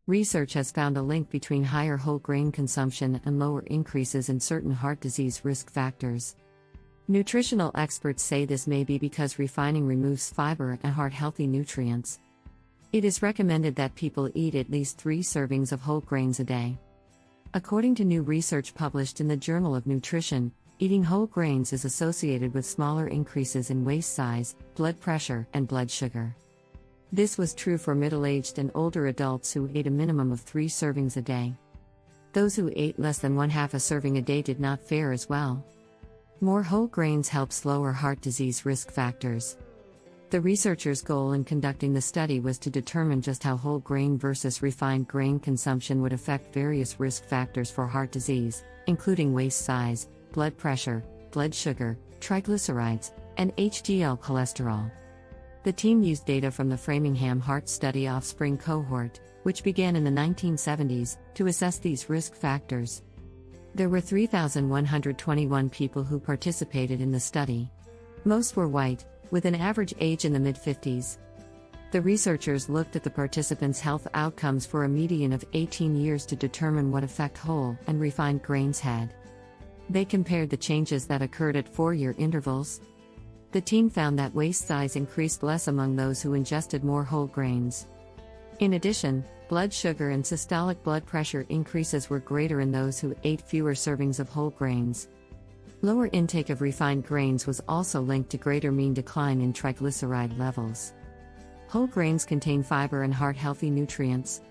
Research has found a link between higher whole grain consumption and lower increases in certain heart disease risk factors. Nutritional experts say this may be because refining removes fiber and heart-healthy nutrients. It is recommended that people eat at least 3 servings of whole grains a day. According to new research published in the Journal of Nutrition, eating whole grains is associated with smaller increases in waist size, blood pressure, and blood sugar. This was true for middle-aged and older adults who ate a minimum of 3 servings a day. Those who ate less than 1/2 a serving a day did not fare as well. More whole grains helps lower heart disease risk factors. The researchers' goal in conducting the study was to determine just how whole grain versus refined grain consumption would affect various risk factors for heart disease, including waist size, blood pressure, blood sugar, triglycerides, and HDL cholesterol. The team used data from the Framingham Heart Study Offspring cohort, which began in the 1970s, to assess these risk factors. There were 3,121 people who participated in the study. Most were white, with an average age in the mid-50s. The researchers looked at the participants' health outcomes for a median of 18 years to determine what effect whole and refined grains had. They compared the changes that occurred at 4-year intervals. The team found that waist size increased less among those who ingested more whole grains. In addition, blood sugar and systolic blood pressure increases were greater in those who ate fewer servings of whole grains. Lower intake of refined grains was also linked to greater mean decline in triglyceride levels. Whole grains contain fiber and heart-healthy nutrients.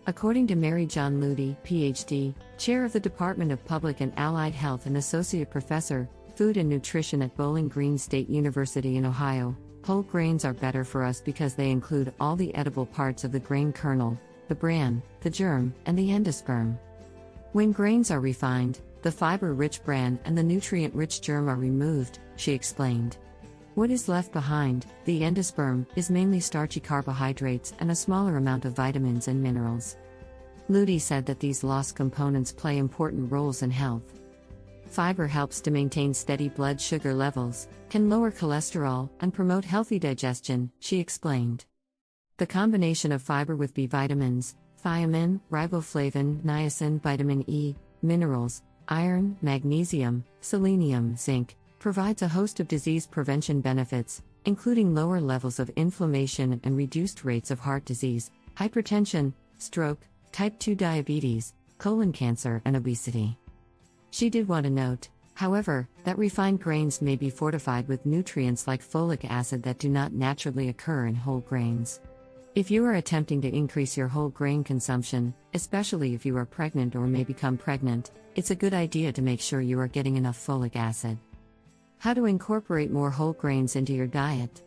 According to Mary John Luty, Ph.D., Chair of the Department of Public and Allied Health and Associate Professor, Food and Nutrition at Bowling Green State University in Ohio, whole grains are better for us because they include all the edible parts of the grain kernel, the bran, the germ, and the endosperm. When grains are refined, the fiber-rich bran and the nutrient-rich germ are removed, she explained. What is left behind, the endosperm, is mainly starchy carbohydrates and a smaller amount of vitamins and minerals. Luty said that these lost components play important roles in health. Fiber helps to maintain steady blood sugar levels, can lower cholesterol, and promote healthy digestion, she explained. The combination of fiber with B vitamins, thiamine, riboflavin, niacin, vitamin E, minerals, iron, magnesium, selenium, zinc, provides a host of disease prevention benefits, including lower levels of inflammation and reduced rates of heart disease, hypertension, stroke, type 2 diabetes, colon cancer, and obesity. She did want to note, however, that refined grains may be fortified with nutrients like folic acid that do not naturally occur in whole grains. If you are attempting to increase your whole grain consumption, especially if you are pregnant or may become pregnant, it's a good idea to make sure you are getting enough folic acid. How to incorporate more whole grains into your diet.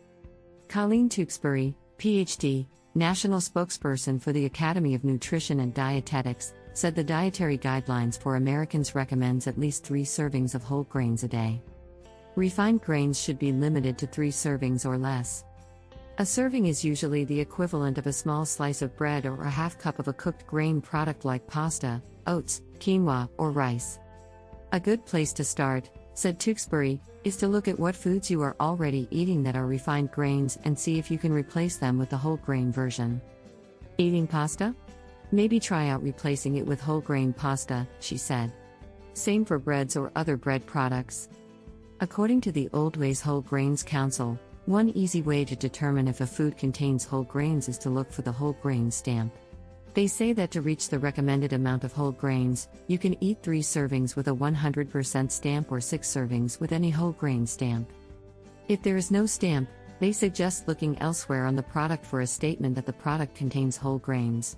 Colleen Tewksbury, Ph.D., National Spokesperson for the Academy of Nutrition and Dietetics, said the dietary guidelines for Americans recommends at least 3 servings of whole grains a day. Refined grains should be limited to 3 servings or less. A serving is usually the equivalent of a small slice of bread or a half cup of a cooked grain product like pasta, oats, quinoa, or rice. A good place to start, said Tewksbury, is to look at what foods you are already eating that are refined grains and see if you can replace them with the whole grain version. Eating pasta? Maybe try out replacing it with whole grain pasta, she said. Same for breads or other bread products. According to the Old Ways Whole Grains Council, one easy way to determine if a food contains whole grains is to look for the whole grain stamp. They say that to reach the recommended amount of whole grains, you can eat 3 servings with a 100% stamp or 6 servings with any whole grain stamp. If there is no stamp, they suggest looking elsewhere on the product for a statement that the product contains whole grains.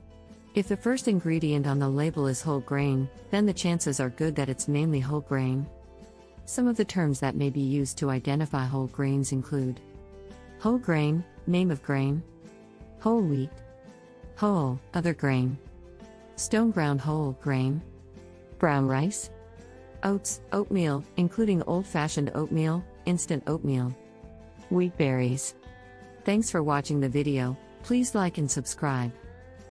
If the first ingredient on the label is whole grain, then the chances are good that it's mainly whole grain. Some of the terms that may be used to identify whole grains include whole grain, name of grain, whole wheat, whole, other grain, stone ground whole grain, brown rice, oats, oatmeal, including old-fashioned oatmeal, instant oatmeal, wheat berries. Thanks for watching the video. Please like and subscribe.